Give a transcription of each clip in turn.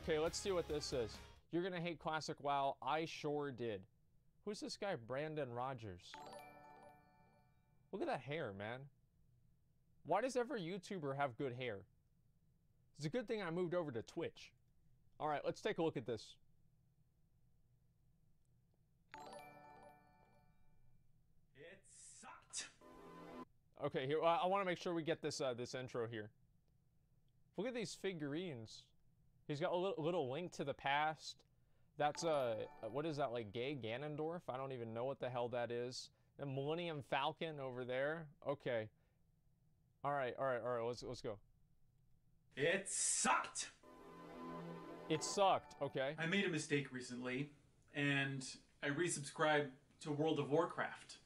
Okay, let's see what this is. You're gonna hate Classic WoW. I sure did. Who's this guy, Brandon Rogers? Look at that hair, man. Why does every YouTuber have good hair? It's a good thing I moved over to Twitch. Alright, let's take a look at this. It sucked. Okay, here, I want to make sure we get this this intro here. Look at these figurines. He's got a little Link to the Past. That's what is that, like gay Ganondorf? I don't even know what the hell that is. The Millennium Falcon over there. Okay. All right. Let's go. It sucked. It sucked. Okay. I made a mistake recently, and I resubscribed to World of Warcraft.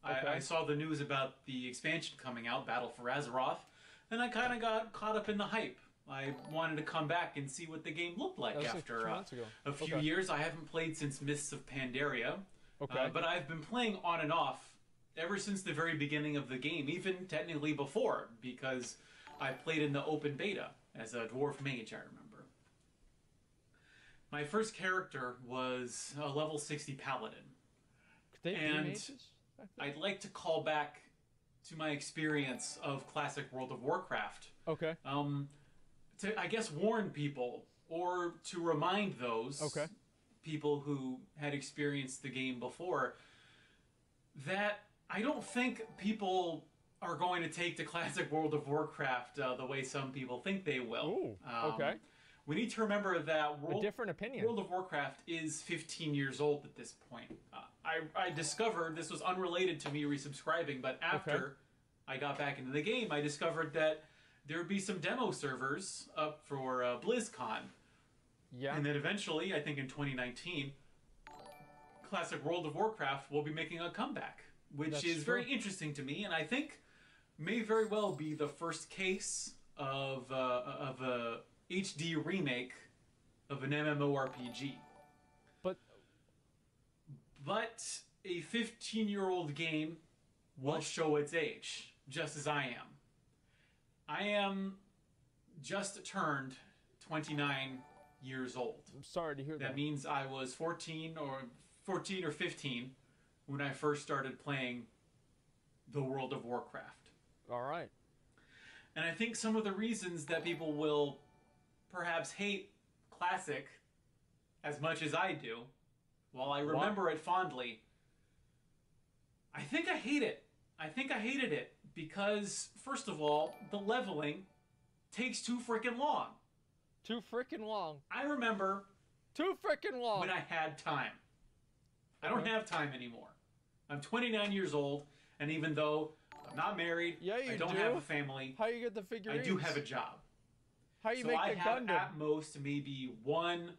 Okay. I saw the news about the expansion coming out, Battle for Azeroth, and I kind of got caught up in the hype. I wanted to come back and see what the game looked like after a few years. I haven't played since Mists of Pandaria, but I've been playing on and off ever since the very beginning of the game, even technically before, because I played in the open beta as a dwarf mage, I remember. My first character was a level 60 paladin. And I'd like to call back to my experience of classic World of Warcraft. Okay. To, I guess, warn people, or to remind those people who had experienced the game before, that I don't think people are going to take to classic World of Warcraft the way some people think they will. Ooh, okay. We need to remember that World of Warcraft is 15 years old at this point. I discovered, this was unrelated to me resubscribing, but after I got back into the game, I discovered that there would be some demo servers up for BlizzCon. Yeah. And then eventually, I think in 2019, classic World of Warcraft will be making a comeback, which is very interesting to me, and I think may very well be the first case of a HD remake of an MMORPG. But a 15-year-old game will show its age, just as I am. I am just turned 29 years old. I'm sorry to hear that. That means I was 14 or 15 when I first started playing the World of Warcraft. All right. And I think some of the reasons that people will perhaps hate Classic as much as I do, while I remember it fondly, I think I hate it. I think I hated it because, first of all, the leveling takes too frickin' long. Too frickin' long. I remember... Too frickin' long. When I had time. I don't have time anymore. I'm 29 years old, and even though I'm not married, I don't have a family, how you get the figurines? I do have a job. How you make the Gundam? So I have at most maybe 1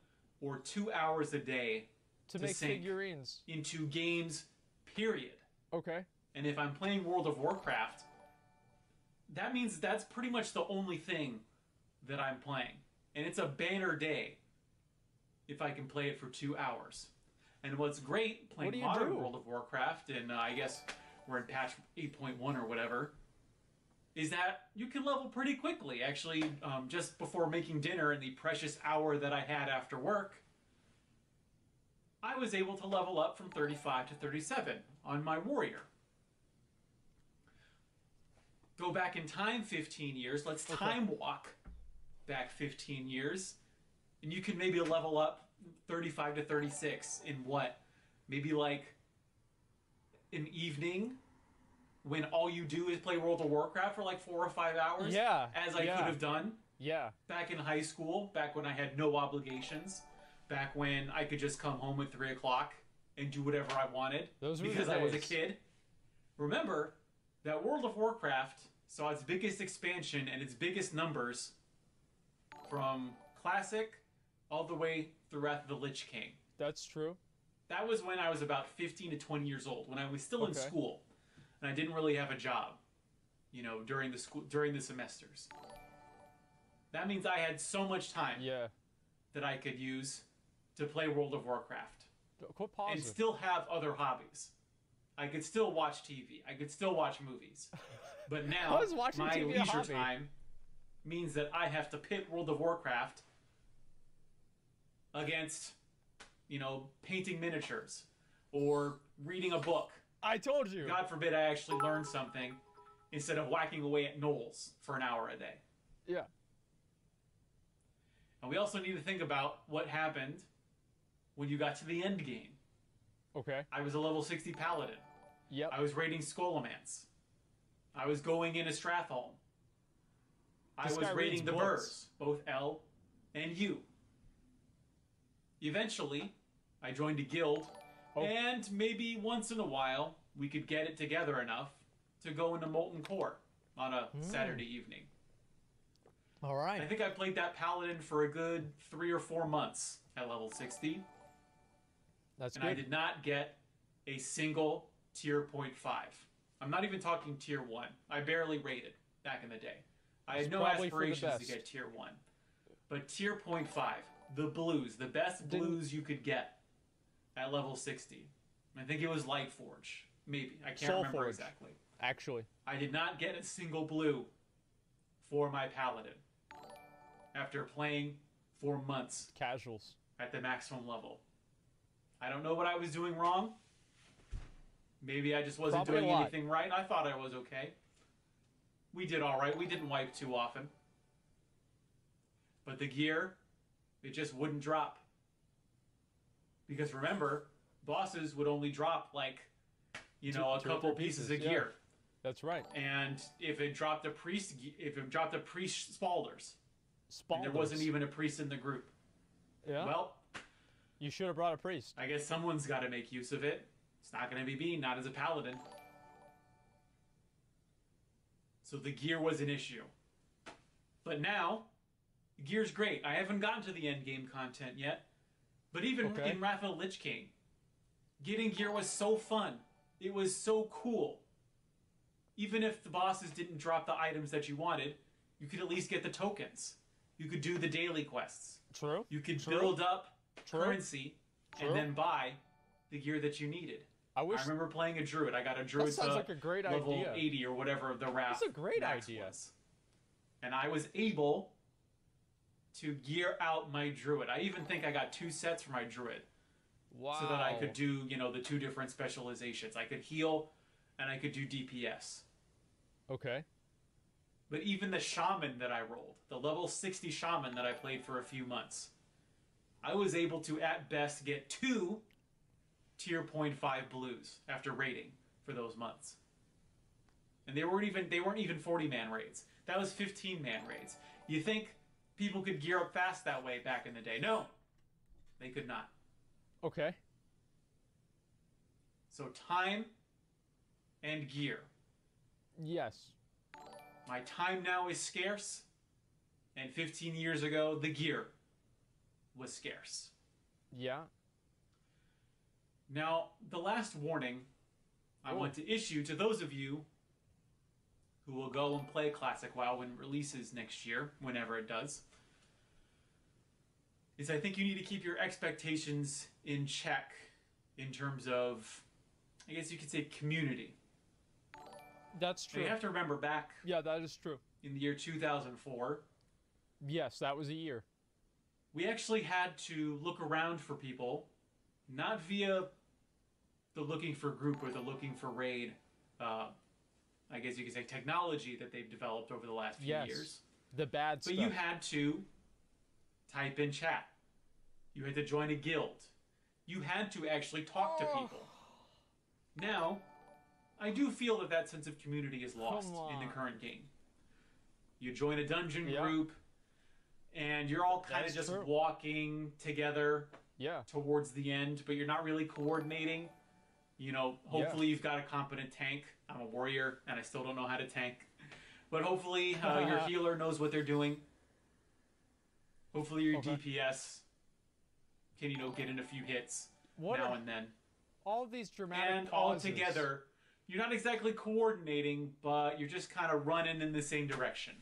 or 2 hours a day to make figurines into games, period. Okay. And if I'm playing World of Warcraft, that means that's pretty much the only thing that I'm playing. And it's a banner day if I can play it for 2 hours. And what's great playing modern World of Warcraft, and I guess we're in patch 8.1 or whatever, is that you can level pretty quickly. Actually, just before making dinner in the precious hour that I had after work, I was able to level up from 35 to 37 on my warrior. Go back in time 15 years. Let's time walk back 15 years. And you can maybe level up 35 to 36 in what? Maybe like an evening when all you do is play World of Warcraft for like 4 or 5 hours? Yeah. As I could have done? Yeah. Back in high school, back when I had no obligations, back when I could just come home at 3 o'clock and do whatever I wanted because I was a kid. Remember that World of Warcraft saw its biggest expansion and its biggest numbers from Classic all the way through Wrath of the Lich King. That's true. That was when I was about 15 to 20 years old, when I was still in school, and I didn't really have a job, you know, during the semesters. That means I had so much time that I could use to play World of Warcraft. And still have other hobbies. I could still watch TV. I could still watch movies. But now, my leisure time means that I have to pit World of Warcraft against, you know, painting miniatures or reading a book. I told you. God forbid I actually learned something instead of whacking away at gnolls for an hour a day. Yeah. And we also need to think about what happened when you got to the end game. Okay. I was a level 60 paladin. Yep. I was raiding Scholomance. I was going into Stratholme. I was raiding the Burrs, both L and U. Eventually, I joined a guild, and maybe once in a while, we could get it together enough to go into Molten Core on a Saturday evening. All right. I think I played that paladin for a good 3 or 4 months at level 60. That's and good. I did not get a single tier 0.5. I'm not even talking tier 1. I barely rated back in the day. I had no aspirations to get tier 1. But tier 0.5, the blues, the best blues you could get at level 60. I think it was Lightforge. Maybe. I can't remember exactly. Actually. I did not get a single blue for my paladin after playing for months. Casuals. At the maximum level. I don't know what I was doing wrong. Maybe I just wasn't doing anything right. I thought I was okay. We did all right. We didn't wipe too often. But the gear, it just wouldn't drop. Because remember, bosses would only drop like, you know, a couple pieces of gear. That's right. And if it dropped a priest, Spalders, there wasn't even a priest in the group. Yeah. Well, you should have brought a priest. I guess someone's got to make use of it. It's not going to be me, not as a paladin. So the gear was an issue. But now, gear's great. I haven't gotten to the end game content yet. But even in Wrath of the Lich King, getting gear was so fun. It was so cool. Even if the bosses didn't drop the items that you wanted, you could at least get the tokens. You could do the daily quests. True. You could build up currency and then buy the gear that you needed. I remember playing a druid. I got a druid to like a great level idea. 80 or whatever the Wrath. That's a great idea. Was. And I was able to gear out my druid. I even think I got 2 sets for my druid. Wow. So that I could do, you know, the 2 different specializations. I could heal and I could do DPS. Okay. But even the shaman that I rolled, the level 60 shaman that I played for a few months, I was able to at best get 2 tier 0.5 blues after raiding for those months. And they weren't even 40-man raids. That was 15-man raids. You think people could gear up fast that way back in the day? No. They could not. Okay. So time and gear. Yes. My time now is scarce, and 15 years ago, the gear was scarce. Yeah. Now, the last warning I want to issue to those of you who will go and play Classic WoW when it releases next year, whenever it does, is I think you need to keep your expectations in check in terms of, I guess you could say, community. That's true. Now, you have to remember back... Yeah, that is true. In the year 2004... Yes, that was a year. We actually had to look around for people, not via the looking for group or the looking for raid, I guess you could say technology that they've developed over the last few years. The bad stuff. But you had to type in chat. You had to join a guild. You had to actually talk to people. Now, I do feel that that sense of community is lost in the current game. You join a dungeon group, and you're all kind of just walking together towards the end, but you're not really coordinating. You know, hopefully you've got a competent tank. I'm a warrior, and I still don't know how to tank. But hopefully your healer knows what they're doing. Hopefully your DPS can, you know, get in a few hits now and then. All these dramatic and all together, you're not exactly coordinating, but you're just kind of running in the same direction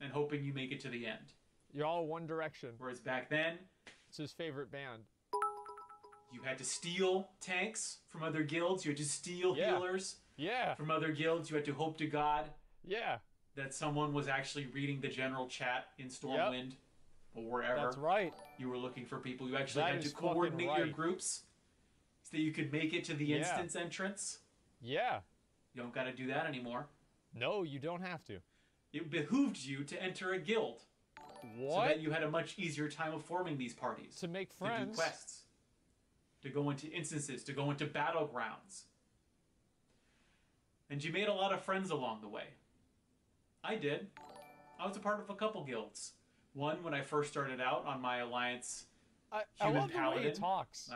and hoping you make it to the end. You're all one direction. Whereas back then, it's his favorite band. You had to steal tanks from other guilds. You had to steal healers from other guilds. You had to hope to God that someone was actually reading the general chat in Stormwind. or wherever. That's right. You were looking for people. You actually had to coordinate your groups so that you could make it to the instance entrance. Yeah. You don't got to do that anymore. No, you don't have to. It behooved you to enter a guild. What? So that you had a much easier time of forming these parties. To make friends. To do quests. To go into instances. To go into battlegrounds. And you made a lot of friends along the way. I did. I was a part of a couple guilds. One when I first started out on my alliance. I love the way he talks.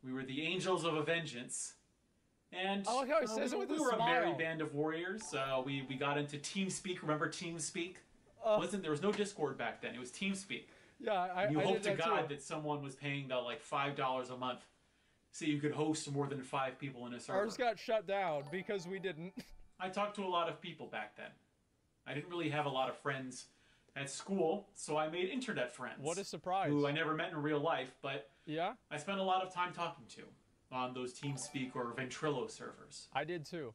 We were the Angels of Vengeance. And I like how he says it with a smile. We were a merry band of warriors. We got into TeamSpeak. Remember TeamSpeak? There was no Discord back then. It was TeamSpeak. Yeah, and you hoped to God that someone was paying the like $5 a month so you could host more than 5 people in a server. Ours got shut down because we didn't. I talked to a lot of people back then. I didn't really have a lot of friends at school, so I made internet friends. What a surprise. Who I never met in real life, but yeah, I spent a lot of time talking to on those TeamSpeak or Ventrilo servers. I did too.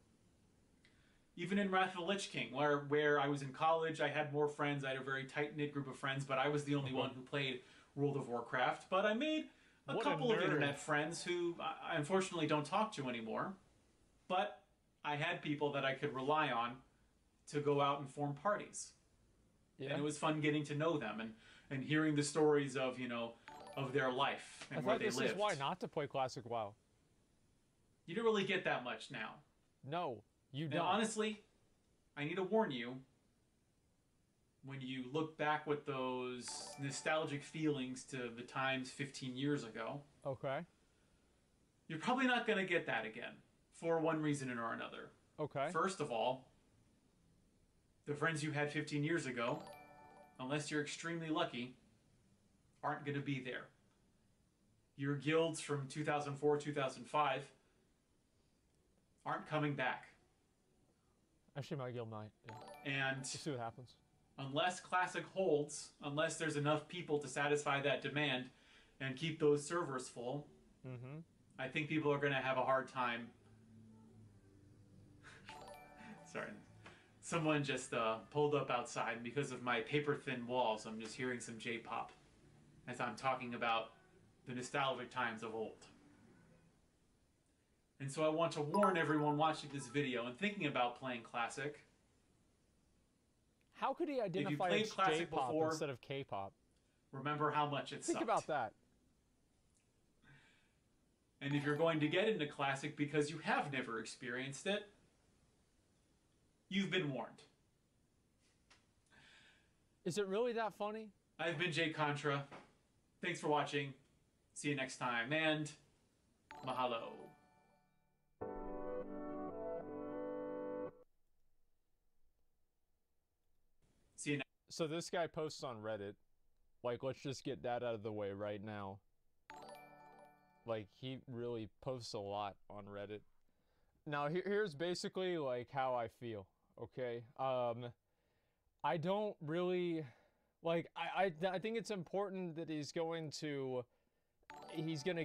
Even in Wrath of the Lich King, where I was in college, I had more friends. I had a very tight-knit group of friends, but I was the only one who played World of Warcraft. But I made a couple of internet friends who I unfortunately don't talk to anymore. But I had people that I could rely on to go out and form parties. Yeah. And it was fun getting to know them and hearing the stories of, of their life and where they lived. This is why not to play Classic WoW. You don't really get that much now. No. You don't. And honestly, I need to warn you, when you look back with those nostalgic feelings to the times 15 years ago, okay, you're probably not going to get that again, for one reason or another. Okay. First of all, the friends you had 15 years ago, unless you're extremely lucky, aren't going to be there. Your guilds from 2004, 2005 aren't coming back. Actually, my guild might. Yeah. And we'll see what happens. Unless Classic holds, unless there's enough people to satisfy that demand and keep those servers full, I think people are going to have a hard time. Sorry. Someone just pulled up outside, and because of my paper-thin walls, I'm just hearing some J-pop as I'm talking about the nostalgic times of old. And so I want to warn everyone watching this video and thinking about playing Classic. How could he identify as J-pop instead of K-pop? Remember how much it sucked. Think about that. And if you're going to get into Classic because you have never experienced it, you've been warned. Is it really that funny? I've been Jay Contra. Thanks for watching. See you next time, and mahalo. See you next. So this guy posts on Reddit. Like, let's just get that out of the way right now. Like, he really posts a lot on Reddit. Now, here's basically, like, how I feel, okay? I don't really... Like, I think it's important that he's going to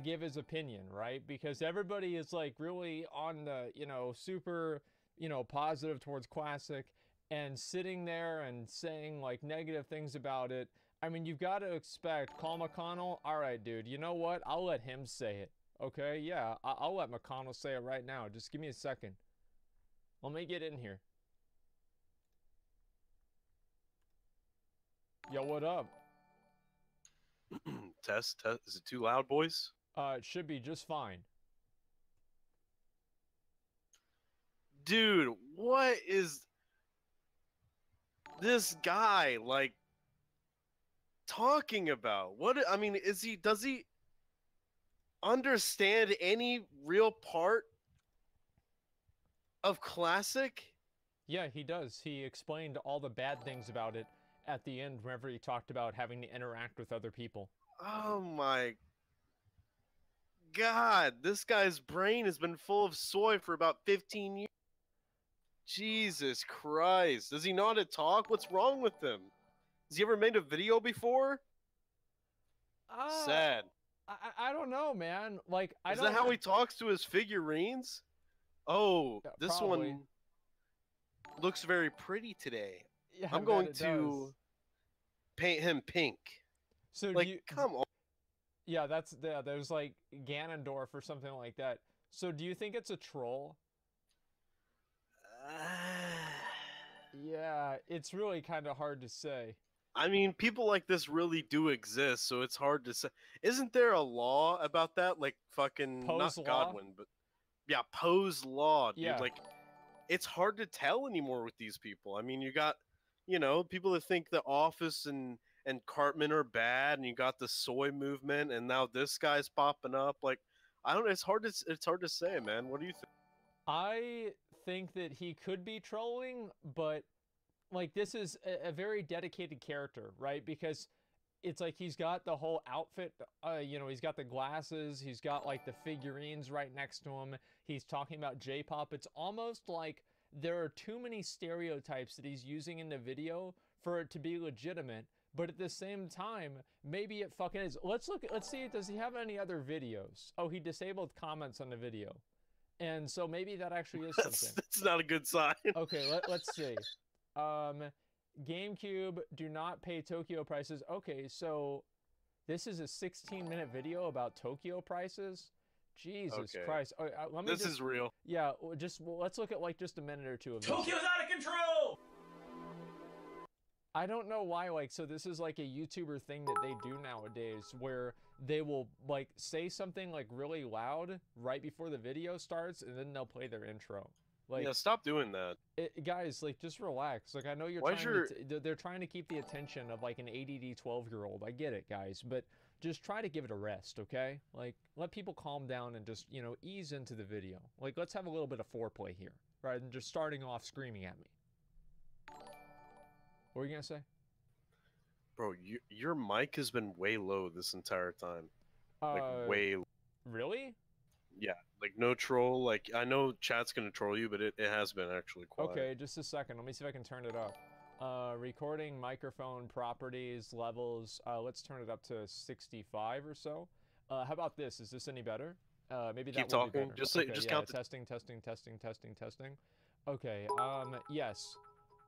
give his opinion, right? Because everybody is, like, really on the, super, positive towards Classic, and sitting there and saying, like, negative things about it. I mean, you've got to expect, call McConnell, all right, dude, you know what? I'll let him say it, okay? Yeah, I'll let McConnell say it right now. Just give me a second. Let me get in here. Yo, what up? Test. Is it too loud, boys? It should be just fine. Dude, what is this guy, like, talking about? I mean, does he understand any real part of Classic? Yeah, he does. He explained all the bad things about it at the end whenever he talked about having to interact with other people. Oh my God, this guy's brain has been full of soy for about 15 years. Jesus Christ. Does he know how to talk? What's wrong with him? Has he ever made a video before? Sad. I don't know, man. Like, Is that how he talks to his figurines? Oh, yeah, this probably. One looks very pretty today. Yeah, I'm going to paint him pink. So Like, come on. Yeah, there's like Ganondorf or something like that. So do you think it's a troll? Yeah, it's really kind of hard to say. I mean, people like this really do exist, so it's hard to say. Isn't there a law about that? Like fucking Poe's not law? Godwin, but yeah, Poe's law, dude. Yeah. Like, it's hard to tell anymore with these people. I mean, you got, people that think The Office and Cartman are bad, and you got the soy movement, and now this guy's popping up. Like, I don't know. It's hard to say, man. What do you think? I think that he could be trolling, but like this is a very dedicated character, right? Because it's like he's got the whole outfit, he's got the glasses, he's got like the figurines right next to him. He's talking about J-pop. It's almost like there are too many stereotypes that he's using in the video for it to be legitimate. But at the same time, maybe it fucking is. Let's see, does he have any other videos? Oh, he disabled comments on the video. And so maybe that actually is something. That's not a good sign. Okay, let's see. GameCube, do not pay Tokyo prices. Okay, so this is a 16-minute video about Tokyo prices? Jesus Christ. This is real. Yeah, let's look at like just a minute or two of this. Tokyo's out of control! I don't know why, like, so this is like a YouTuber thing that they do nowadays where they will like say something like really loud right before the video starts and then they'll play their intro. Like, yeah, stop doing that. Guys, like, just relax. Like, I know they're trying to keep the attention of like an ADD 12-year-old. I get it, guys, but just try to give it a rest, okay? Like, let people calm down and just, ease into the video. Like, let's have a little bit of foreplay here, rather than just starting off screaming at me. What were you gonna say? Bro, your mic has been way low this entire time. Like, way low. Really? Yeah, like no troll. Like, I know chat's gonna troll you, but it has been actually quiet. Okay, just a second. Let me see if I can turn it up. Recording, microphone, properties, levels. Let's turn it up to 65 or so. How about this? Is this any better? Maybe that Keep will be talking. better. Just Okay, count. Testing. Okay. Yes.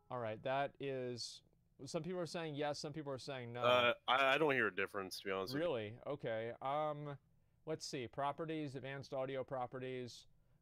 All right. That is. Some people are saying yes. Some people are saying no. I don't hear a difference, to be honest. Really? Okay. Let's see. Properties, advanced audio properties.